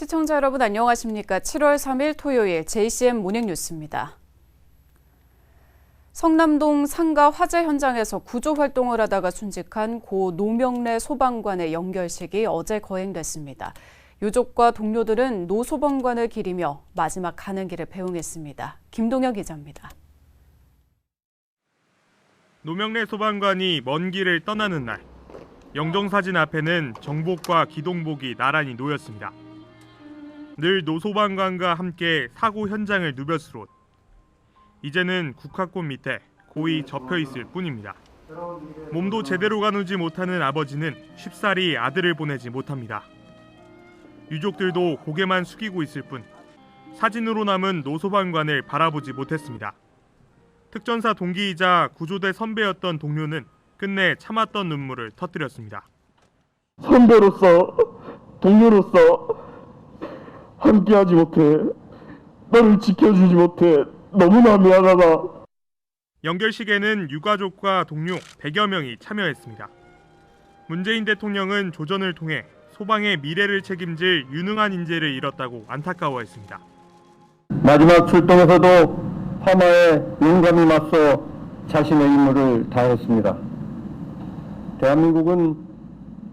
시청자 여러분 안녕하십니까? 7월 3일 토요일 JCM 모닝뉴스입니다. 성남동 상가 화재 현장에서 구조 활동을 하다가 순직한 고 노명래 소방관의 연결식이 어제 거행됐습니다. 유족과 동료들은 노 소방관을 기리며 마지막 가는 길을 배웅했습니다. 김동혁 기자입니다. 노명래 소방관이 먼 길을 떠나는 날, 영정사진 앞에는 정복과 기동복이 나란히 놓였습니다. 늘 노 소방관과 함께 사고 현장을 누볐을 옷. 이제는 국화꽃 밑에 고이 접혀 있을 뿐입니다. 몸도 제대로 가누지 못하는 아버지는 쉽사리 아들을 보내지 못합니다. 유족들도 고개만 숙이고 있을 뿐 사진으로 남은 노 소방관을 바라보지 못했습니다. 특전사 동기이자 구조대 선배였던 동료는 끝내 참았던 눈물을 터뜨렸습니다. 선배로서, 동료로서 함께하지 못해, 너를 지켜주지 못해 너무나 미안하다. 연결식에는 유가족과 동료 100여 명이 참여했습니다. 문재인 대통령은 조전을 통해 소방의 미래를 책임질 유능한 인재를 잃었다고 안타까워했습니다. 마지막 출동에서도 화마에 용감히 맞서 자신의 임무를 다했습니다. 대한민국은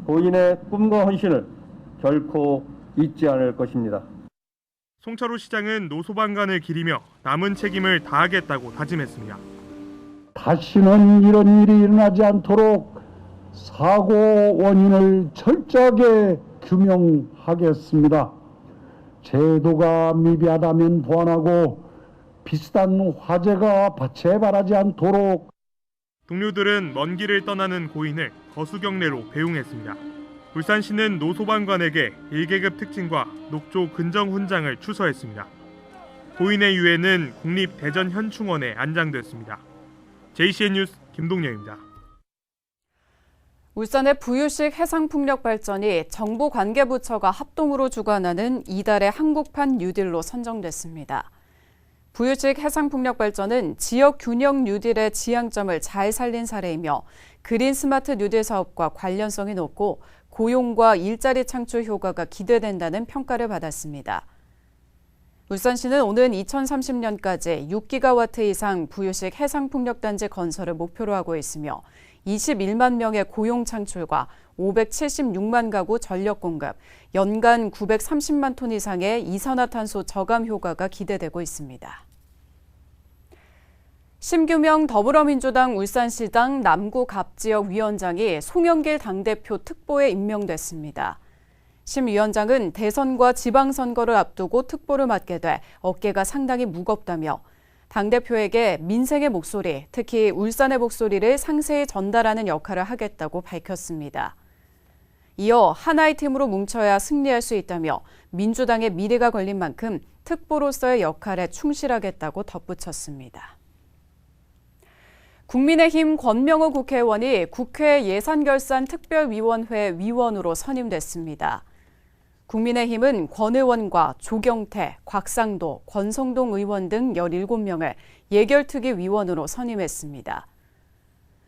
고인의 꿈과 헌신을 결코 잊지 않을 것입니다. 송철호 시장은 노 소방관을 기리며 남은 책임을 다하겠다고 다짐했습니다. 다시는 이런 일이 일어나지 않도록 사고 원인을 철저하게 규명하겠습니다. 제도가 미비하다면 보완하고 비슷한 화재가 재발하지 않도록. 동료들은 먼 길을 떠나는 고인을 거수경례로 배웅했습니다. 울산시는 노 소방관에게 1계급 특진과 녹조 근정 훈장을 추서했습니다. 고인의 유해는 국립대전현충원에 안장됐습니다. JCN 뉴스 김동렬입니다. 울산의 부유식 해상풍력 발전이 정부 관계부처가 합동으로 주관하는 이달의 한국판 뉴딜로 선정됐습니다. 부유식 해상풍력 발전은 지역 균형 뉴딜의 지향점을 잘 살린 사례이며 그린 스마트 뉴딜 사업과 관련성이 높고 고용과 일자리 창출 효과가 기대된다는 평가를 받았습니다. 울산시는 오는 2030년까지 6기가와트 이상 부유식 해상풍력단지 건설을 목표로 하고 있으며 21만 명의 고용 창출과 576만 가구 전력 공급, 연간 930만 톤 이상의 이산화탄소 저감 효과가 기대되고 있습니다. 심규명 더불어민주당 울산시당 남구갑지역 위원장이 송영길 당대표 특보에 임명됐습니다. 심 위원장은 대선과 지방선거를 앞두고 특보를 맡게 돼 어깨가 상당히 무겁다며 당대표에게 민생의 목소리, 특히 울산의 목소리를 상세히 전달하는 역할을 하겠다고 밝혔습니다. 이어 하나의 팀으로 뭉쳐야 승리할 수 있다며 민주당의 미래가 걸린 만큼 특보로서의 역할에 충실하겠다고 덧붙였습니다. 국민의힘 권명호 국회의원이 국회 예산결산특별위원회 위원으로 선임됐습니다. 국민의힘은 권 의원과 조경태, 곽상도, 권성동 의원 등 17명을 예결특위 위원으로 선임했습니다.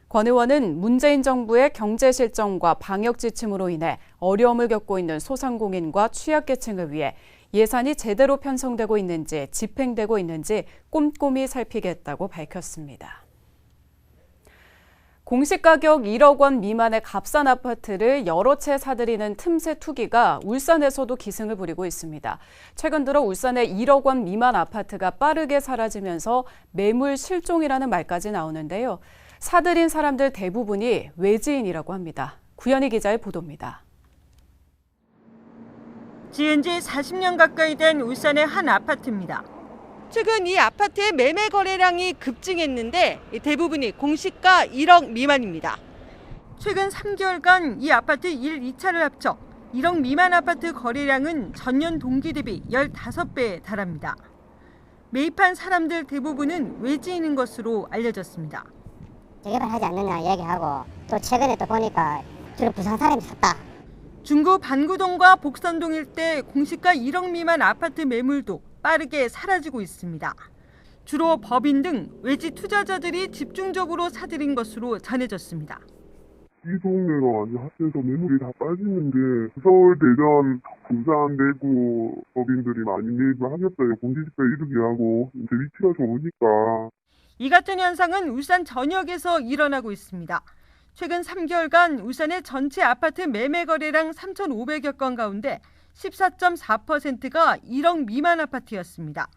권 의원은 문재인 정부의 경제 실정과 방역 지침으로 인해 어려움을 겪고 있는 소상공인과 취약계층을 위해 예산이 제대로 편성되고 있는지 집행되고 있는지 꼼꼼히 살피겠다고 밝혔습니다. 공시가격 1억 원 미만의 값싼 아파트를 여러 채 사들이는 틈새 투기가 울산에서도 기승을 부리고 있습니다. 최근 들어 울산의 1억 원 미만 아파트가 빠르게 사라지면서 매물 실종이라는 말까지 나오는데요. 사들인 사람들 대부분이 외지인이라고 합니다. 구현희 기자의 보도입니다. 지은 지 40년 가까이 된 울산의 한 아파트입니다. 최근 이 아파트의 매매 거래량이 급증했는데 대부분이 공시가 1억 미만입니다. 최근 3개월간 이 아파트 1, 2차를 합쳐 1억 미만 아파트 거래량은 전년 동기 대비 15배에 달합니다. 매입한 사람들 대부분은 외지인인 것으로 알려졌습니다. 재개발하지 않느냐 얘기하고 또 최근에 또 보니까 주로 부산 사람이 샀다. 중구 반구동과 복선동 일대 공시가 1억 미만 아파트 매물도 빠르게 사라지고 있습니다. 주로 법인 등 외지 투자자들이 집중적으로 사들인 것으로 전해졌습니다. 이 동네가 완전 핫해서 매물이 다 빠지는데 서울, 대전, 부산, 대구 법인들이 많이 매입을 하겠어요. 공시지가 이르게 하고 이제 위치가 좋으니까. 이 같은 현상은 울산 전역에서 일어나고 있습니다. 최근 3개월간 울산의 전체 아파트 매매 거래량 3,500여 건 가운데 14.4%가 1억 미만 아파트였습니다.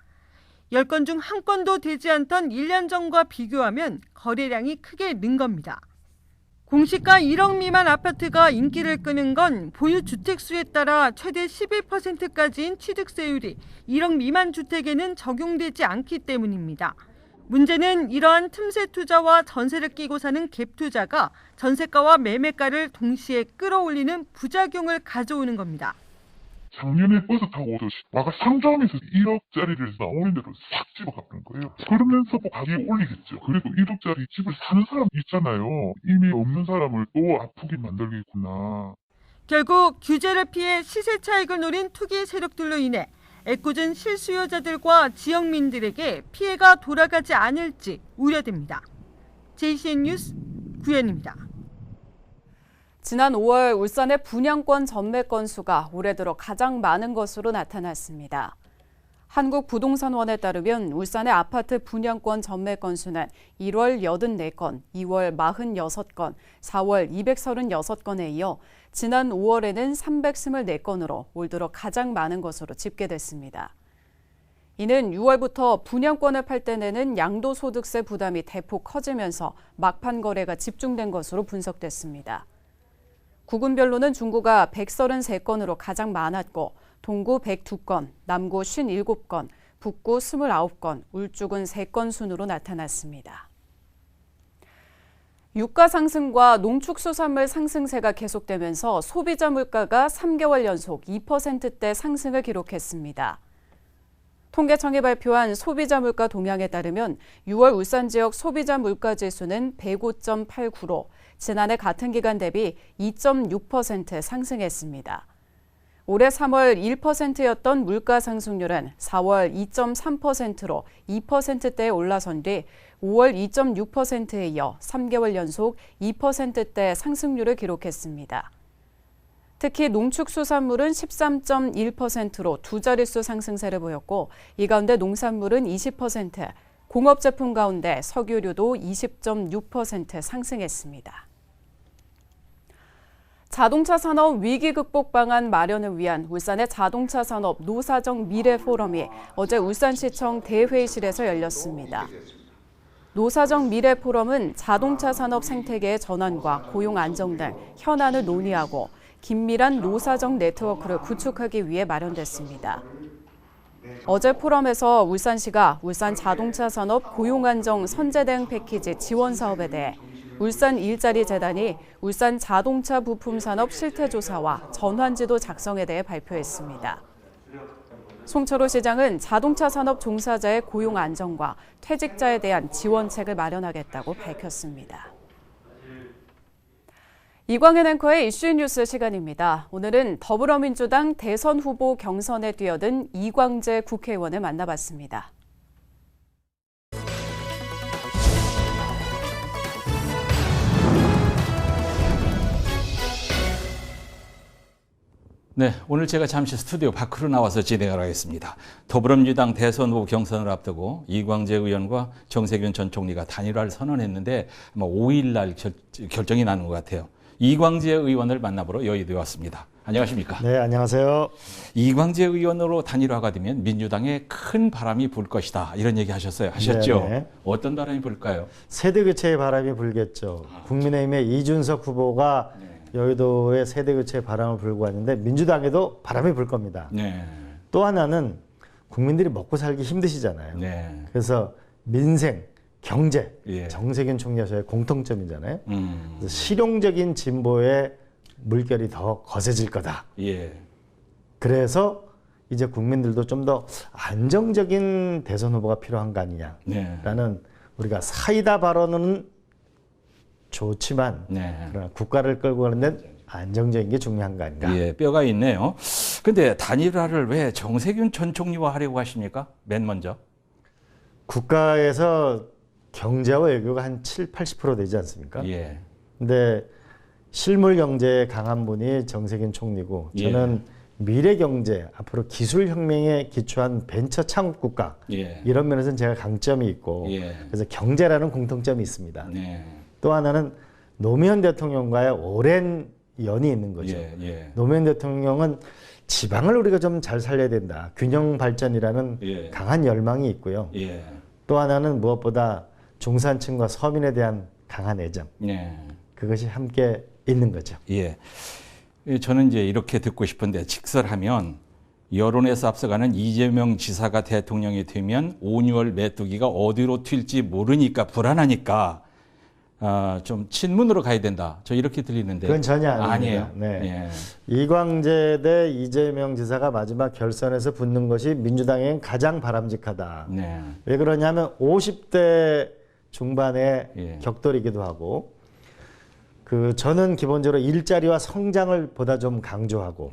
10건 중 1건도 되지 않던 1년 전과 비교하면 거래량이 크게 는 겁니다. 공시가 1억 미만 아파트가 인기를 끄는 건 보유 주택 수에 따라 최대 11%까지인 취득세율이 1억 미만 주택에는 적용되지 않기 때문입니다. 문제는 이러한 틈새 투자와 전세를 끼고 사는 갭 투자가 전세가와 매매가를 동시에 끌어올리는 부작용을 가져오는 겁니다. 작년에 버스 타고 오듯이 와가 상점에서 1억짜리를 나오는 대로 싹 집어가는 거예요. 그러면서 뭐 가격이 올리겠죠. 그래도 1억짜리 집을 사는 사람 있잖아요. 이미 없는 사람을 또 아프게 만들겠구나. 결국 규제를 피해 시세 차익을 노린 투기 세력들로 인해 애꿎은 실수요자들과 지역민들에게 피해가 돌아가지 않을지 우려됩니다. JCN 뉴스 구현입니다. 지난 5월 울산의 분양권 전매 건수가 올해 들어 가장 많은 것으로 나타났습니다. 한국부동산원에 따르면 울산의 아파트 분양권 전매 건수는 1월 84건, 2월 46건, 4월 236건에 이어 지난 5월에는 324건으로 올 들어 가장 많은 것으로 집계됐습니다. 이는 6월부터 분양권을 팔 때 내는 양도소득세 부담이 대폭 커지면서 막판 거래가 집중된 것으로 분석됐습니다. 구군별로는 중구가 133건으로 가장 많았고 동구 102건, 남구 57건, 북구 29건, 울주군 3건 순으로 나타났습니다. 유가 상승과 농축수산물 상승세가 계속되면서 소비자 물가가 3개월 연속 2%대 상승을 기록했습니다. 통계청이 발표한 소비자 물가 동향에 따르면 6월 울산 지역 소비자 물가 지수는 105.89로 지난해 같은 기간 대비 2.6% 상승했습니다. 올해 3월 1%였던 물가 상승률은 4월 2.3%로 2%대에 올라선 뒤 5월 2.6%에 이어 3개월 연속 2%대 상승률을 기록했습니다. 특히 농축수산물은 13.1%로 두 자릿수 상승세를 보였고 이 가운데 농산물은 20%, 공업제품 가운데 석유류도 20.6% 상승했습니다. 자동차 산업 위기 극복 방안 마련을 위한 울산의 자동차 산업 노사정 미래 포럼이 어제 울산시청 대회의실에서 열렸습니다. 노사정 미래 포럼은 자동차 산업 생태계의 전환과 고용 안정 등 현안을 논의하고 긴밀한 노사정 네트워크를 구축하기 위해 마련됐습니다. 어제 포럼에서 울산시가 울산 자동차 산업 고용 안정 선제 대응 패키지 지원 사업에 대해 울산 일자리 재단이 울산 자동차 부품 산업 실태 조사와 전환지도 작성에 대해 발표했습니다. 송철호 시장은 자동차 산업 종사자의 고용 안정과 퇴직자에 대한 지원책을 마련하겠다고 밝혔습니다. 이광현 앵커의 이슈 뉴스 시간입니다. 오늘은 더불어민주당 대선 후보 경선에 뛰어든 이광재 국회의원을 만나봤습니다. 네, 오늘 제가 잠시 스튜디오 밖으로 나와서 진행을 하겠습니다. 더불어민주당 대선 후보 경선을 앞두고 이광재 의원과 정세균 전 총리가 단일화를 선언했는데 아마 5일 날 결정이 나는 것 같아요. 이광재 의원을 만나보러 여의도에 왔습니다. 안녕하십니까? 네, 안녕하세요. 이광재 의원으로 단일화가 되면 민주당에 큰 바람이 불 것이다. 이런 얘기 하셨죠? 네네. 어떤 바람이 불까요? 세대교체의 바람이 불겠죠. 국민의힘의 이준석 후보가 여의도에 세대교체의 바람을 불고 왔는데 민주당에도 바람이 불 겁니다. 네. 또 하나는 국민들이 먹고 살기 힘드시잖아요. 네. 그래서 민생, 경제, 예. 정세균 총리와의 공통점이잖아요. 그래서 실용적인 진보의 물결이 더 거세질 거다. 예. 그래서 이제 국민들도 좀 더 안정적인 대선 후보가 필요한 거 아니냐라는 네. 우리가 사이다 발언은 좋지만 네. 그러나 국가를 끌고 가는 데는 안정적인 게 중요한 거 아닌가. 예, 뼈가 있네요. 근데 단일화를 왜 정세균 전 총리와 하려고 하십니까? 맨 먼저. 국가에서 경제와 외교가 한 7, 80% 되지 않습니까? 예. 근데 실물 경제에 강한 분이 정세균 총리고 저는 미래 경제, 앞으로 기술 혁명에 기초한 벤처 창업 국가 이런 면에서는 제가 강점이 있고 그래서 경제라는 공통점이 있습니다. 또 하나는 노무현 대통령과의 오랜 연이 있는 거죠. 노무현 대통령은 지방을 우리가 좀 잘 살려야 된다. 균형 발전이라는 강한 열망이 있고요. 또 하나는 무엇보다 중산층과 서민에 대한 강한 애정. 그것이 함께 있는 거죠. 저는 이제 이렇게 듣고 싶은데 직설하면 여론에서 앞서가는 이재명 지사가 대통령이 되면 5, 6월 메뚜기가 어디로 튈지 모르니까 불안하니까 좀 친문으로 가야 된다. 저 이렇게 들리는데 그건 전혀 아니에요. 네. 이광재 대 이재명 지사가 마지막 결선에서 붙는 것이 민주당에겐 가장 바람직하다. 왜 그러냐면 50대 중반의 격돌이기도 하고 저는 기본적으로 일자리와 성장을 보다 좀 강조하고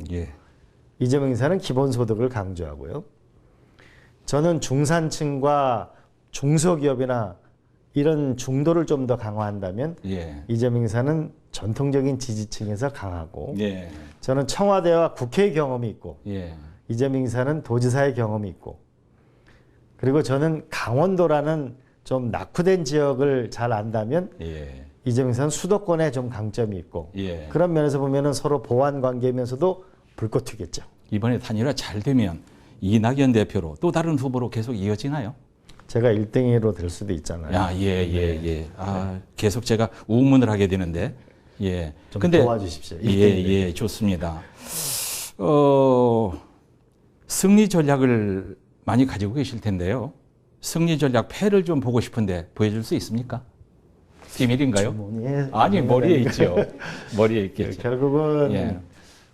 이재명 지사는 기본소득을 강조하고요. 저는 중산층과 중소기업이나 이런 중도를 좀 더 강화한다면 이재명 지사는 전통적인 지지층에서 강하고 저는 청와대와 국회의 경험이 있고 이재명 지사는 도지사의 경험이 있고 그리고 저는 강원도라는 좀 낙후된 지역을 잘 안다면 이재명 지사는 수도권에 좀 강점이 있고 그런 면에서 보면은 서로 보완 관계면서도 불꽃 튀겠죠. 이번에 단일화 잘 되면 이낙연 대표로 또 다른 후보로 계속 이어지나요? 제가 1등으로 될 수도 있잖아요. 계속 제가 우문을 하게 되는데. 좀 도와주십시오. 좋습니다. 승리 전략을 많이 가지고 계실 텐데요. 승리 전략 패를 좀 보고 싶은데 보여줄 수 있습니까? 비밀인가요? 아니, 머리에 있죠. 머리에 있겠죠. 결국은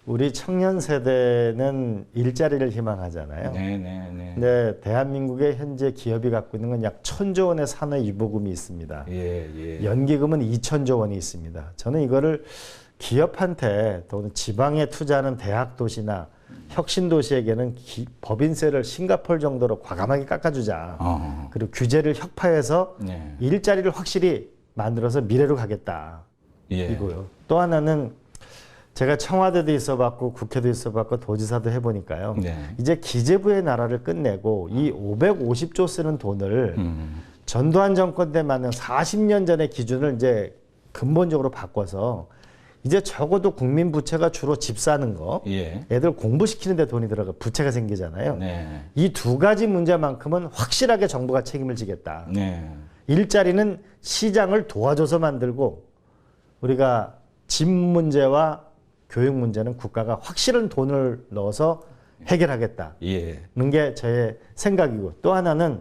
우리 청년 세대는 일자리를 희망하잖아요. 근데 대한민국의 현재 기업이 갖고 있는 건 약 1,000조 원의 산업 유보금이 있습니다. 연기금은 2,000조 원이 있습니다. 저는 이거를 기업한테 또는 지방에 투자하는 대학 도시나 혁신 도시에게는 법인세를 싱가포르 정도로 과감하게 깎아주자. 그리고 규제를 혁파해서 일자리를 확실히 만들어서 미래로 가겠다. 이고요. 또 하나는 제가 청와대도 있어봤고 국회도 있어봤고 도지사도 해보니까요. 이제 기재부의 나라를 끝내고 이 550조 쓰는 돈을 전두환 정권 때 맞는 40년 전의 기준을 이제 근본적으로 바꿔서 이제 적어도 국민 부채가 주로 집 사는 거, 애들 공부시키는 데 돈이 들어가 부채가 생기잖아요. 이 두 가지 문제만큼은 확실하게 정부가 책임을 지겠다. 일자리는 시장을 도와줘서 만들고 우리가 집 문제와 교육 문제는 국가가 확실한 돈을 넣어서 해결하겠다는 게 저의 생각이고 또 하나는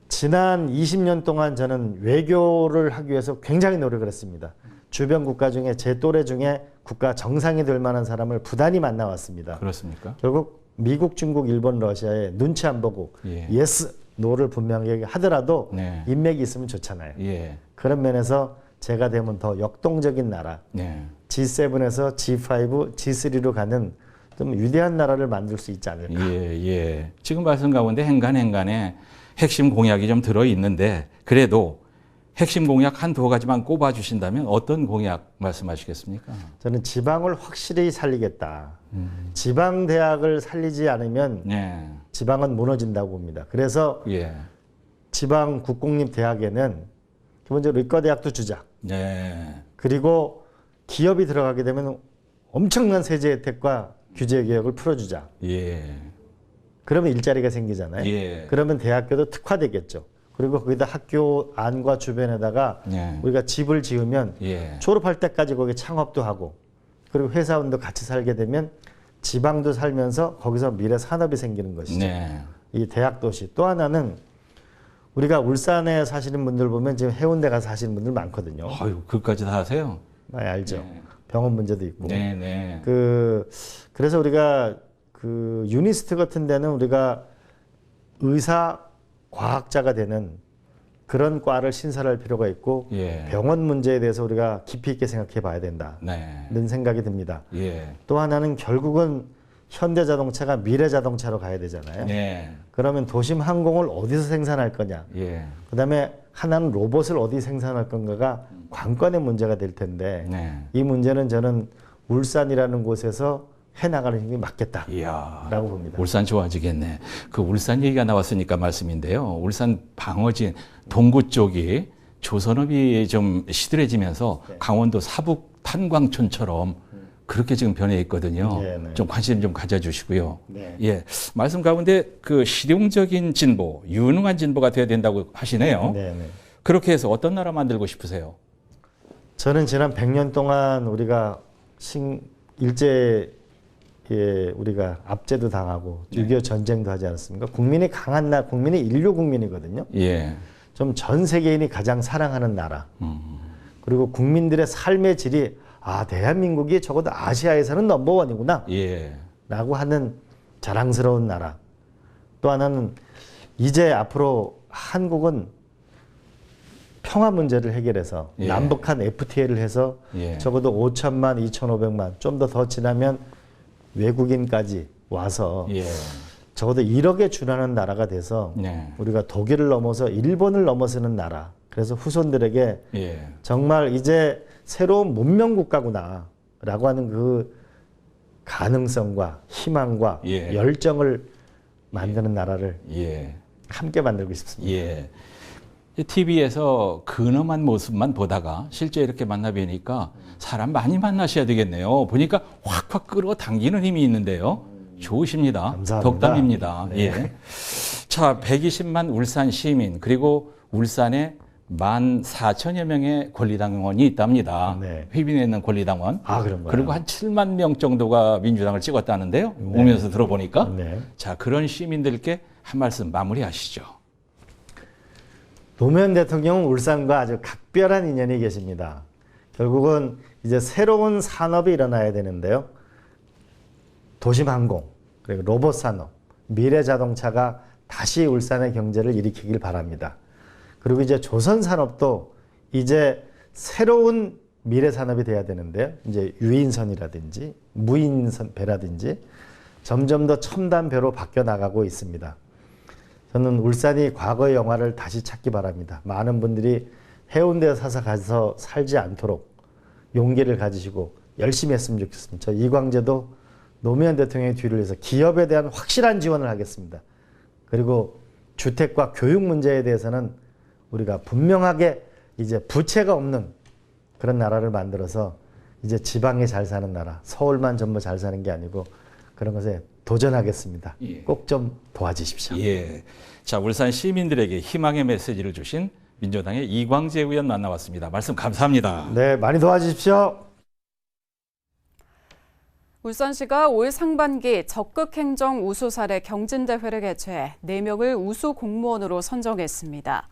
지난 20년 동안 저는 외교를 하기 위해서 굉장히 노력을 했습니다. 주변 국가 중에 제 또래 중에 국가 정상이 될 만한 사람을 부단히 만나왔습니다. 그렇습니까? 결국 미국, 중국, 일본, 러시아의 눈치 안 보고 예스, 노를 분명하게 하더라도 인맥이 있으면 좋잖아요. 그런 면에서 제가 되면 더 역동적인 나라 G7에서 G5, G3로 가는 좀 위대한 나라를 만들 수 있지 않을까. 지금 말씀 가운데 행간에 핵심 공약이 좀 들어있는데 그래도 핵심 공약 한두 가지만 꼽아주신다면 어떤 공약 말씀하시겠습니까? 저는 지방을 확실히 살리겠다. 지방 대학을 살리지 않으면 지방은 무너진다고 봅니다. 그래서 지방 국공립 대학에는 기본적으로 의과대학도 주자. 그리고 기업이 들어가게 되면 엄청난 세제 혜택과 규제 개혁을 풀어주자. 그러면 일자리가 생기잖아요. 그러면 대학교도 특화되겠죠. 그리고 거기다 학교 안과 주변에다가 우리가 집을 지으면 졸업할 때까지 거기 창업도 하고 그리고 회사원도 같이 살게 되면 지방도 살면서 거기서 미래 산업이 생기는 것이죠. 이 대학 도시. 또 하나는 우리가 울산에 사시는 분들 보면 지금 해운대 가서 사시는 분들 많거든요. 그것까지 다 하세요? 많이 알죠. 병원 문제도 있고. 그래서 우리가 그 유니스트 같은 데는 우리가 의사 과학자가 되는 그런 과를 신설할 필요가 있고 병원 문제에 대해서 우리가 깊이 있게 생각해 봐야 된다는 생각이 듭니다. 또 하나는 결국은 현대자동차가 미래자동차로 가야 되잖아요. 네. 그러면 도심 항공을 어디서 생산할 거냐. 예. 그다음에 하나는 로봇을 어디 생산할 건가가 관건의 문제가 될 텐데 네. 이 문제는 저는 울산이라는 곳에서 해나가는 힘이 맞겠다라고 봅니다. 울산 좋아지겠네. 그 울산 얘기가 나왔으니까 말씀인데요. 울산 방어진 동구 쪽이 조선업이 좀 시들해지면서 강원도 사북 탄광촌처럼 그렇게 지금 변해 있거든요. 네네. 좀 관심 좀 가져주시고요. 네. 예, 말씀 가운데 그 실용적인 진보, 유능한 진보가 돼야 된다고 하시네요. 네네. 그렇게 해서 어떤 나라 만들고 싶으세요? 저는 지난 100년 동안 우리가 일제에 우리가 압제도 당하고 6.25 전쟁도 하지 않았습니까? 국민이 강한 나라, 국민이 인류 국민이거든요. 예. 좀 전 세계인이 가장 사랑하는 나라. 그리고 국민들의 삶의 질이 대한민국이 적어도 아시아에서는 넘버원이구나. 예. 라고 하는 자랑스러운 나라. 또 하나는 이제 앞으로 한국은 평화 문제를 해결해서 예. 남북한 FTA를 해서 예. 적어도 5천만, 2,500만 좀 더 지나면 외국인까지 와서 예. 적어도 1억에 준하는 나라가 돼서 네. 우리가 독일을 넘어서 일본을 넘어서는 나라. 그래서 후손들에게 예. 정말 이제 새로운 문명 국가구나 라고 하는 그 가능성과 희망과 예. 열정을 만드는 나라를 예. 함께 만들고 싶습니다. 예. TV에서 근엄한 모습만 보다가 실제 이렇게 만나 뵈니까 사람 많이 만나셔야 되겠네요. 보니까 확확 끌어당기는 힘이 있는데요. 좋으십니다. 감사합니다. 덕담입니다. 네. 예. 자, 120만 울산 시민 그리고 울산에 14,000여 명의 권리당원이 있답니다. 네. 휘빈에 있는 권리당원. 그런가요? 그리고 한 7만 명 정도가 민주당을 찍었다는데요. 네. 오면서 들어보니까. 네. 자, 그런 시민들께 한 말씀 마무리하시죠. 노무현 대통령은 울산과 아주 각별한 인연이 계십니다. 결국은 이제 새로운 산업이 일어나야 되는데요. 도심항공, 그리고 로봇 산업, 미래자동차가 다시 울산의 경제를 일으키길 바랍니다. 그리고 이제 조선산업도 이제 새로운 미래산업이 돼야 되는데요. 이제 유인선이라든지 무인선 배라든지 점점 더 첨단 배로 바뀌어 나가고 있습니다. 저는 울산이 과거의 영화를 다시 찾기 바랍니다. 많은 분들이 해운대에 가서 살지 않도록 용기를 가지시고 열심히 했으면 좋겠습니다. 저 이광재도 노무현 대통령의 뒤를 해서 기업에 대한 확실한 지원을 하겠습니다. 그리고 주택과 교육 문제에 대해서는 우리가 분명하게 이제 부채가 없는 그런 나라를 만들어서 이제 지방에 잘 사는 나라, 서울만 전부 잘 사는 게 아니고 그런 것에 도전하겠습니다. 예. 꼭 좀 도와주십시오. 예. 자, 울산 시민들에게 희망의 메시지를 주신 민주당의 이광재 의원 만나봤습니다. 말씀 감사합니다. 네, 많이 도와주십시오. 울산시가 올 상반기 적극행정 우수 사례 경진대회를 개최해 4명을 우수 공무원으로 선정했습니다.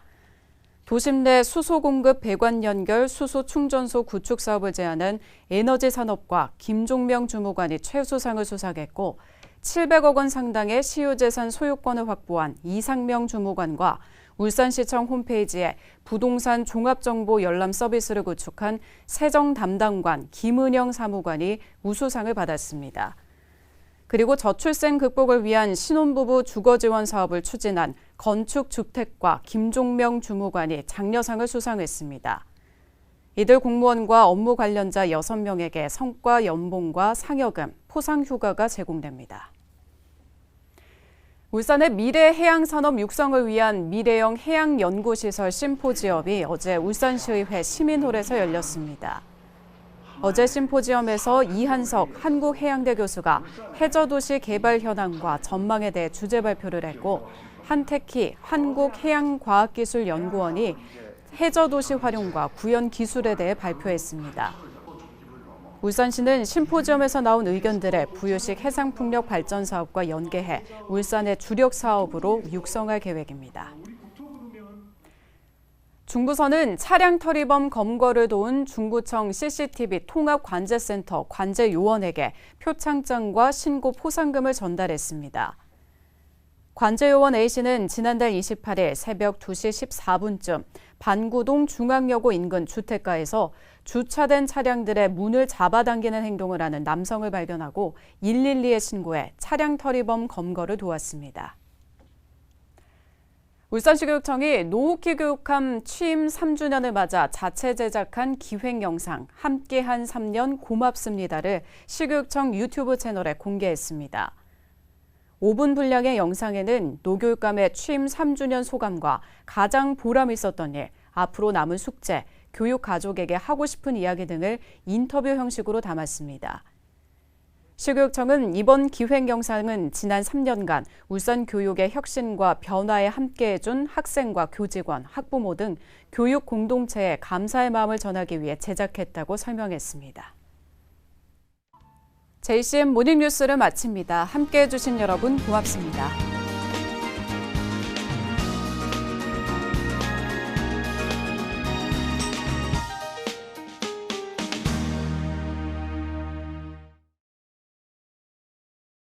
도심 내 수소 공급 배관 연결 수소 충전소 구축 사업을 제안한 에너지산업과 김종명 주무관이 최우수상을 수상했고 700억 원 상당의 시유재산 소유권을 확보한 이상명 주무관과 울산시청 홈페이지에 부동산 종합정보 열람 서비스를 구축한 세정 담당관 김은영 사무관이 우수상을 받았습니다. 그리고 저출생 극복을 위한 신혼부부 주거지원 사업을 추진한 건축주택과 김종명 주무관이 장려상을 수상했습니다. 이들 공무원과 업무 관련자 6명에게 성과 연봉과 상여금, 포상휴가가 제공됩니다. 울산의 미래 해양산업 육성을 위한 미래형 해양연구시설 심포지엄이 어제 울산시의회 시민홀에서 열렸습니다. 어제 심포지엄에서 이한석 한국해양대 교수가 해저도시 개발 현황과 전망에 대해 주제 발표를 했고 한태키 한국해양과학기술연구원이 해저도시 활용과 구현 기술에 대해 발표했습니다. 울산시는 심포지엄에서 나온 의견들을 부유식 해상풍력 발전 사업과 연계해 울산의 주력 사업으로 육성할 계획입니다. 중부서는 차량 터리범 검거를 도운 중구청 CCTV 통합관제센터 관제요원에게 표창장과 신고 포상금을 전달했습니다. 관제요원 A씨는 지난달 28일 새벽 2시 14분쯤 반구동 중앙여고 인근 주택가에서 주차된 차량들의 문을 잡아당기는 행동을 하는 남성을 발견하고 112에 신고해 차량 터리범 검거를 도왔습니다. 울산시교육청이 노후키 교육함 취임 3주년을 맞아 자체 제작한 기획 영상 함께한 3년 고맙습니다를 시교육청 유튜브 채널에 공개했습니다. 5분 분량의 영상에는 노교육감의 취임 3주년 소감과 가장 보람 있었던 일, 앞으로 남은 숙제, 교육 가족에게 하고 싶은 이야기 등을 인터뷰 형식으로 담았습니다. 시교육청은 이번 기획 영상은 지난 3년간 울산 교육의 혁신과 변화에 함께해준 학생과 교직원, 학부모 등 교육 공동체에 감사의 마음을 전하기 위해 제작했다고 설명했습니다. JCM 모닝뉴스를 마칩니다. 함께해 주신 여러분 고맙습니다.